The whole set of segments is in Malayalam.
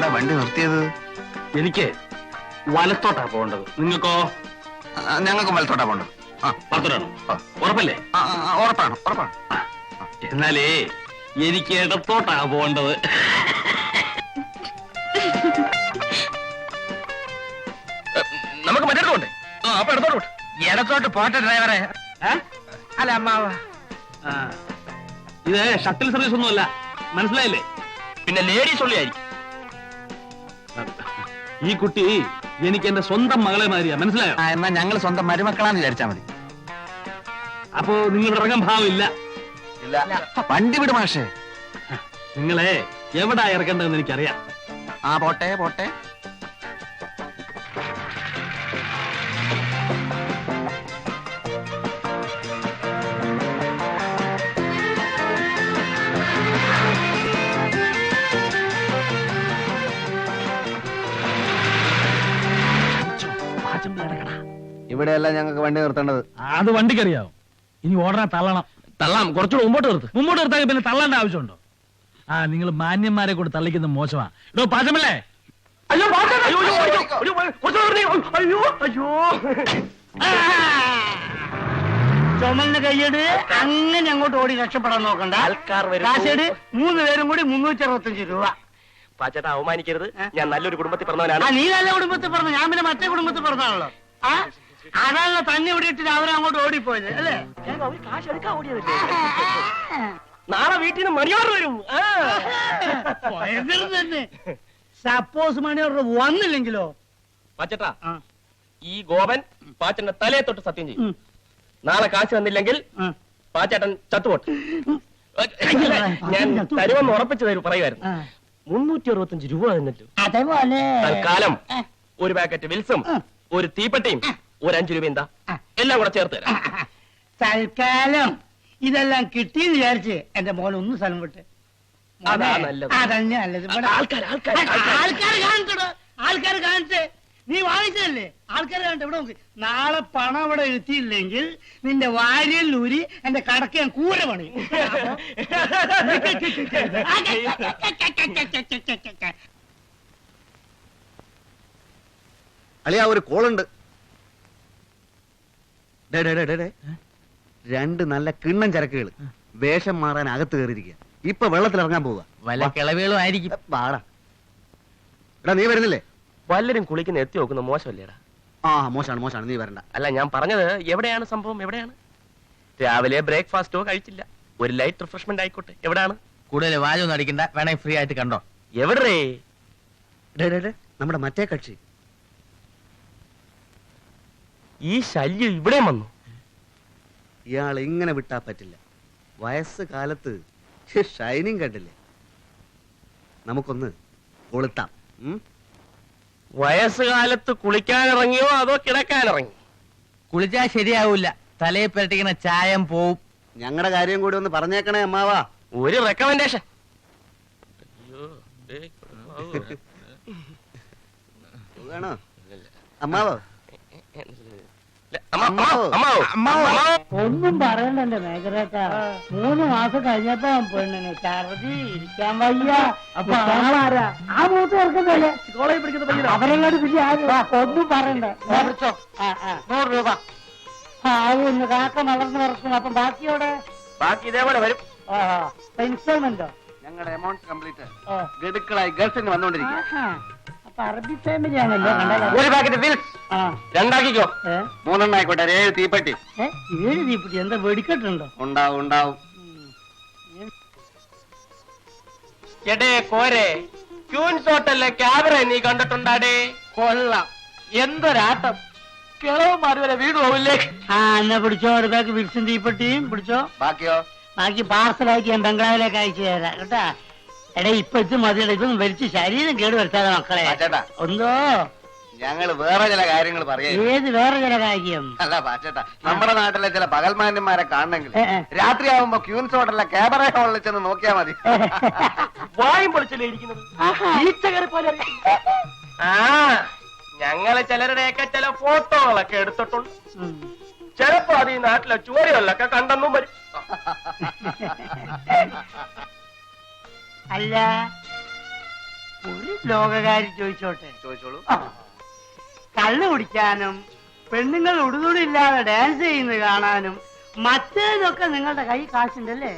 എന്താ വണ്ടി നിർത്തിയത്? എനിക്ക് വലത്തോട്ടാ പോകേണ്ടത്. നിങ്ങൾക്കോ? ഞങ്ങൾക്ക് വലത്തോട്ടാ പോകേണ്ടത്. വലത്തോട്ടാണോ? ഉറപ്പല്ലേ? ഉറപ്പാണ്, ഉറപ്പാണ്. എന്നാലേ എനിക്ക് ഇടത്തോട്ടാ പോകേണ്ടത്. നമുക്ക് മറ്റേ പോട്ടെ. അപ്പൊ ഇടത്തോട്ട് പോട്ടെ. ഇടത്തോട്ട് പോട്ടെ ഡ്രൈവറെ. അല്ല അമ്മാവ, ഇത് ഷട്ടിൽ സർവീസ് ഒന്നുമല്ല, മനസ്സിലായില്ലേ? പിന്നെ ലേഡീസ് ഉള്ളിയായിരിക്കും. ഈ കുട്ടി എനിക്ക് എന്റെ സ്വന്തം മകളെ മാതിരിയാ, മനസ്സിലായോ? എന്നാ ഞങ്ങൾ സ്വന്തം മരുമക്കളാന്ന് വിചാരിച്ചാ മതി. അപ്പോ നിങ്ങളുടെ ഇറങ്ങാൻ ഭാവമില്ല. വണ്ടി വിട് മാഷേ. നിങ്ങളെ എവിടാ ഇറക്കേണ്ടതെന്ന് എനിക്കറിയാം. പോട്ടെ പോട്ടെ. ഇവിടെയല്ല ഞങ്ങൾക്ക് വണ്ടി നിർത്തേണ്ടത്. അത് വണ്ടിക്കറിയാവും. ഇനി ഓടനെ തള്ളണം. തള്ളാം, കുറച്ചുകൂടെ മുമ്പോട്ട് നിർത്ത്. മുമ്പോട്ട് നിർത്താൻ പിന്നെ തള്ളേണ്ട ആവശ്യമുണ്ടോ? നിങ്ങൾ മാന്യന്മാരെ കൂടെ തള്ളിക്കുന്നത് മോശമാ. ഇടോ പാചമല്ലേ? അയ്യോ ചുമന്ന കയ്യട് അങ്ങനെ അങ്ങോട്ട് ഓടി രക്ഷപ്പെടാൻ നോക്കണ്ട. കാശേട് 3 പേരും കൂടി 365 രൂപ. പാച്ചേട്ടാ, അവമാനിക്കരുത്. ഞാൻ നല്ലൊരു കുടുംബത്തിൽ പറഞ്ഞവനാണ്. നീ നല്ല കുടുംബത്തിൽ പറഞ്ഞു, ഞാൻ പിന്നെ മറ്റേ കുടുംബത്തിൽ പറഞ്ഞാണല്ലോ. അതാണല്ലോ തന്നെ ഇവിടെ ഇട്ടിട്ട് അവരങ്ങോട്ട് ഓടിപ്പോയത് അല്ലേ? കാശ് എടുക്കാൻ ഓടിയതല്ലേ? നാളെ വീട്ടിൽ നിന്ന് മണിയോർ വരും. തന്നെ സപ്പോസ് മണിയോർ വന്നില്ലെങ്കിലോ? പാച്ചേട്ടാ, ഈ ഗോപൻ പാച്ചന്റെ തലയെ തൊട്ട് സത്യം ചെയ്യും. നാളെ കാശ് വന്നില്ലെങ്കിൽ പാച്ചേട്ടൻ ചത്തുപോട്ട്. ഞാൻ തരുമെന്ന് ഉറപ്പിച്ചു തരും പറയുമായിരുന്നു. 365 രൂപ തന്നല്ലോ. അതേപോലെ തൽക്കാലം ഒരു പാക്കറ്റ് വിൽസും ഒരു തീപ്പെട്ടിയും ഒരു 5 രൂപ എന്താ എല്ലാം കൂടെ ചേർത്ത് തരാം. തൽക്കാലം ഇതെല്ലാം കിട്ടിയെന്ന് വിചാരിച്ച് എന്റെ മോൻ ഒന്ന് സ്ഥലം വിട്ട്. അതന്നെ നല്ലത്. ആൾക്കാർ കാണട്ടെ. നീ വാങ്ങിച്ചതല്ലേ, ആൾക്കാർ കാണട്ടെ. ഇവിടെ നോക്ക്, നാളെ പണം ഇവിടെ എത്തിയില്ലെങ്കിൽ നിന്റെ വാരിയിൽ ഊരി എന്റെ കടക്ക് ഞാൻ കൂര പണി. അളിയാ, ഒരു കോളുണ്ട്. 2 നല്ല കിണ്ണം ചരക്കുകൾ വേഷം മാറാൻ അകത്ത് കയറിയിരിക്കുക. ഇപ്പൊ വെള്ളത്തിൽ ഇറങ്ങാൻ പോവുക. വല്ല കിളവുകളും ആയിരിക്കും. വാടാ. എടാ, നീ വരുന്നില്ലേ? വല്ലരും കുളിക്കുന്ന എത്തി നോക്കുന്ന മോശമല്ലേടാ? മോശമാണ്, നീ വരണ്ട. അല്ല, ഞാൻ പറഞ്ഞത് എവിടെയാണ് സംഭവം? എവിടെയാണ്? രാവിലെ ബ്രേക്ക്ഫാസ്റ്റോ കഴിച്ചില്ല. ഒരു ലൈറ്റ് റിഫ്രഷ്മെന്റ് ആയിക്കോട്ടെ. എവിടെയാണ്? കൂടുതൽ വാചൊന്നും അടിക്കണ്ട, വേണേ ഫ്രീ ആയിട്ട് കണ്ടോ. എവിടെ? നമ്മുടെ മറ്റേ കക്ഷി. ഈ ശല്യം ഇവിടെ വന്നു. ഇയാൾ ഇങ്ങനെ വിട്ടാ പറ്റില്ല. വയസ്സ് കാലത്ത് ഷൈനിങ് കണ്ടില്ലേ? നമുക്കൊന്ന് കൊളുത്താം. വയസ്സുകാലത്ത് കുളിക്കാനിറങ്ങിയോ അതോ കിടക്കാനിറങ്ങി? കുളിച്ചാ ശരിയാവൂല, തലയെ പുരട്ടിക്കുന്ന ചായം പോവും. ഞങ്ങളുടെ കാര്യം കൂടി ഒന്ന് പറഞ്ഞേക്കണേ അമ്മാവാ. ഒരു റെക്കമെൻഡേഷൻ. അമ്മാവോ? ഒന്നും പറയണ്ട എന്റെ മേഖലേട്ടാ. 3 മാസം കഴിഞ്ഞപ്പോ പെണ്ണിന് ഛർദി, ഇരിക്കാൻ വയ്യ. അപ്പൊ ആളാരാ? ആ മൂത്ത് ചേർക്കുന്നല്ലേ കോളേജിൽ പഠിക്കുന്ന പയ്യൻ. അവരെല്ലാരും പിന്നെ ഒന്നും പറയണ്ട. 100 രൂപ ആവുന്നു. കാക്ക വളർന്നു വറക്കുന്നു. അപ്പൊ ബാക്കിയോടെ? ബാക്കി ഇതേപോലെ വരും. ഇൻസ്റ്റാൾമെന്റോ? ഞങ്ങളുടെ എമൗണ്ട് കംപ്ലീറ്റ് ഗഡുക്കളായി ഗൾഫിൽ വന്നോണ്ടിരിക്കും. അറബി ഫാമിലി ആണല്ലോ. ഒരു പാക്കറ്റ് വിൽസ് 2 ആക്കിക്കോ. 3 ആയിക്കോട്ടെ. 7 തീപ്പെട്ടി. 7 തീപ്പെട്ടി? എന്താ വെടിക്കെട്ടുണ്ടോ? ഉണ്ടാവും. എടേ കോരെ, ക്യൂൻസ് ഹോട്ടലിലെ ക്യാമറ നീ കണ്ടിട്ടുണ്ടാടേ? കൊള്ളാം, എന്തൊരാട്ടം. കിളവന്മാർ വരെ വീട് പോവില്ലേ? എന്നാ പിടിച്ചോ, ഒരു ബാഗ് വിൽസും തീപ്പെട്ടിയും പിടിച്ചോ. ബാക്കിയോ? ബാക്കി പാർസലാക്കി ഞാൻ ബംഗ്ലാവിലേക്ക് അയച്ചു തരാം കേട്ടാ. എടേ, ഇപ്പൊ ഇത് മതിയുടെ. ഇതൊന്നും വലിച്ച് ശരീരം കേട് വരുത്താതെ മക്കളെ. ഒന്നോ ഞങ്ങൾ വേറെ ചില കാര്യങ്ങൾ പറയാം. ഏത് വേറെ ചില കാര്യം? അല്ല പാച്ചേട്ടാ, നമ്മുടെ നാട്ടിലെ ചില പകൽമാന്യന്മാരെ കാണണമെങ്കിൽ രാത്രിയാവുമ്പോ ക്യൂൻസ് ഹോട്ടലിലെ ക്യാമറ ഹോളിൽ ചെന്ന് നോക്കിയാ മതി. വായും പൊളിച്ചല്ലേ ഇരിക്കുന്നത്. ഞങ്ങള് ചിലരുടെയൊക്കെ ചില ഫോട്ടോകളൊക്കെ എടുത്തിട്ടുണ്ട്. ചിലപ്പോ അത് ഈ നാട്ടിലെ ചുവരുകളിലൊക്കെ കണ്ടെന്നും വരും. അല്ല, ഒരു ലോകകാരി ചോദിച്ചോട്ടെ? ചോദിച്ചോളൂ. കള്ളു കുടിക്കാനും പെണ്ണുങ്ങൾ ഉടുതുടില്ലാതെ ഡാൻസ് ചെയ്യുന്നത് കാണാനും മറ്റേതൊക്കെ നിങ്ങളുടെ കൈ കാശുണ്ടല്ലേ?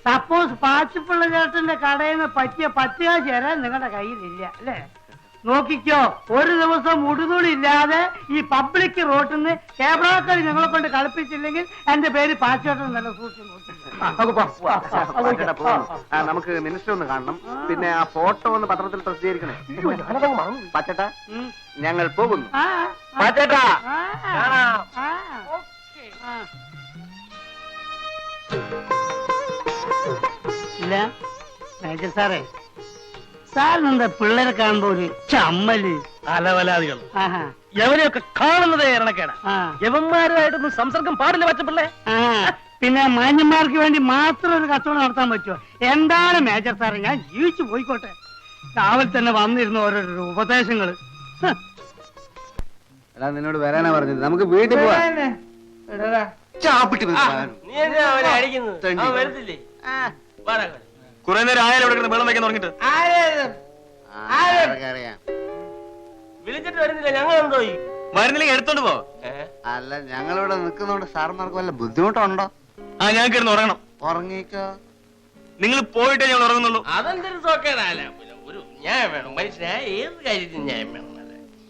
സപ്പോസ് പാച്ചിപ്പിള്ള ചേട്ടന്റെ കടയിൽ നിന്ന് പറ്റിയ 10 കാശ് തരാൻ നിങ്ങളുടെ കയ്യിലില്ല അല്ലേ? നോക്കിക്കോ, ഒരു ദിവസം ഉടുതുടി ഇല്ലാതെ ഈ പബ്ലിക് റോട്ടിൽ നിന്ന് ക്യാമറക്കാർ നിങ്ങളെ കൊണ്ട് കളിപ്പിച്ചില്ലെങ്കിൽ എന്റെ പേര് പാച്ചോട്ടൻ നല്ല സൂക്ഷിച്ചു നമുക്ക് മിനിസ്റ്റർ ഒന്ന് കാണണം. പിന്നെ ആ ഫോട്ടോ ഒന്ന് പത്രത്തിൽ പ്രസിദ്ധീകരിക്കണേ. പച്ചട്ട, ഞങ്ങൾ പോകുന്നു. പാച്ചേട്ടാ ഇല്ല മേജർ സാറേ, സാറിനെന്താ പിള്ളേരെ കാണുമ്പോ ഒരു ചമ്മല്? അലവലാദികൾ ആഹാ, യവനെയൊക്കെ കാണുന്നതേ ഇറണക്കേടാ. ആ, യവന്മാരുമായിട്ടൊന്നും സംസർഗം പാടില്ല പച്ചപ്പിള്ളേ. ആ. പിന്നെ മാന്യന്മാർക്ക് വേണ്ടി മാത്രം ഒരു കച്ചവടം നടത്താൻ പറ്റുമോ? എന്താണ് മേജർ സാറേ, ഞാൻ ജീവിച്ചു പോയിക്കോട്ടെ. രാവിലെ തന്നെ വന്നിരുന്ന ഓരോരോ ഉപദേശങ്ങള്. എടാ, നിന്നോട് വരാനാ പറഞ്ഞത്. നമുക്ക് വീട്ടിൽ പോവാം. ചാപ്പിട്ട് നീ എന്താ അവനെ അടിക്കുന്നത്? അവൻ വരത്തില്ലേ? കുറെ നേരം ആയാലും ഇവിടെ വെള്ളം വെക്കാൻ തുടങ്ങിട്ട് വിളിച്ചിട്ട് വരുന്നില്ല, ഞങ്ങൾ എന്തോ വരുന്നില്ലെങ്കിൽ എടുത്തോണ്ട് പോ. അല്ല, ഞങ്ങളിവിടെ നിൽക്കുന്നോണ്ട് സാർമാർക്ക് വല്ല ബുദ്ധിമുട്ടുണ്ടോ? ആ, ഞങ്ങൾക്ക് ഇരുന്ന് ഉറങ്ങണം. ഉറങ്ങിക്കോ, നിങ്ങൾ പോയിട്ടേ ഞങ്ങൾ ഉറങ്ങുന്നുള്ളൂ. അതെന്തൊരു സോക്കേടാല. ഒരു ന്യായം വേണം മനുഷ്യനായ ഏത് കാര്യത്തിന് ന്യായം വേണം.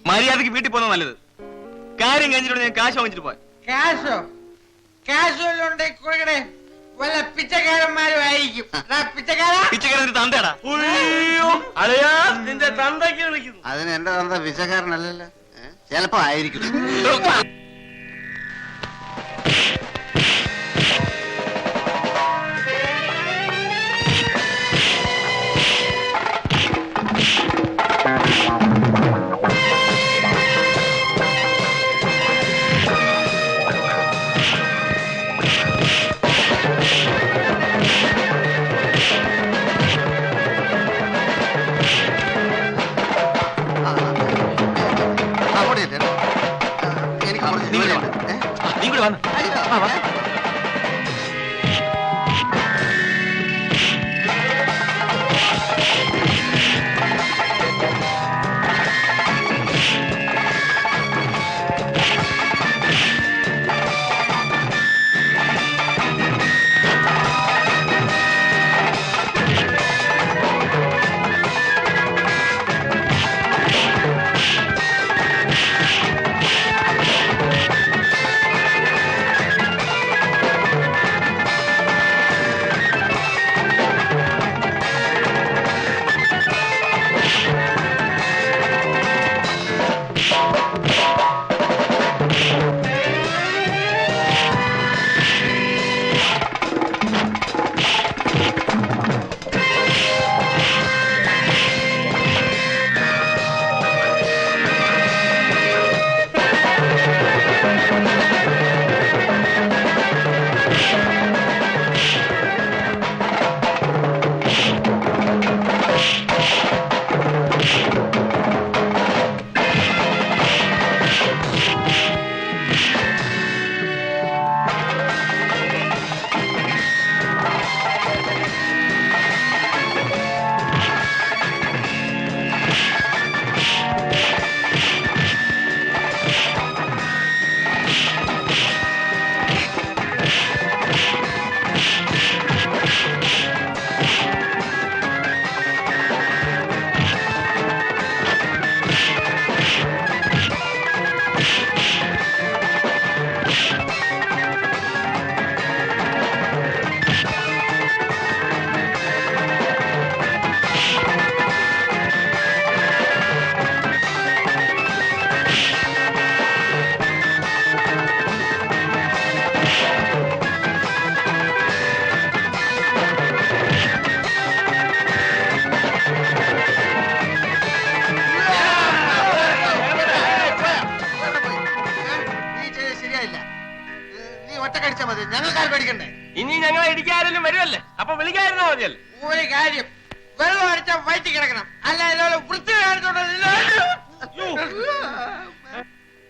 മര്യാദക്ക് വീട്ടിൽ പോകുന്നത് നല്ലത്. കാര്യം കഴിഞ്ഞിട്ട് ഞാൻ കാശ് വാങ്ങിച്ചിട്ട് പോയി. കാശോ? കാശുണ്ടേ കൊടുക്കണേ. വല്ല പിച്ചക്കാരന്മാരും ആയിരിക്കും. പിച്ചക്കാരൻ തന്തേടാ. അതെയാ നിന്റെ തന്തയ്ക്ക് വിളിക്കുന്നു. അതിന് എന്റെ തന്ത പിച്ചക്കാരനല്ലല്ലോ. ചിലപ്പോ ആയിരിക്കും. നീ കൂടെ വന്നു. ഇനി ഞങ്ങളെ ഇടിക്കാരെങ്കിലും വരുമല്ലേ, അപ്പൊ വിളിക്കായിരുന്നാ മതിയല്ലേ. ഒരു കാര്യം, വെള്ളം അടിച്ചാൽ വയറ്റി കിടക്കണം. അല്ല ഇതുപോലെ വൃത്തി കാണിച്ചോണ്ടോ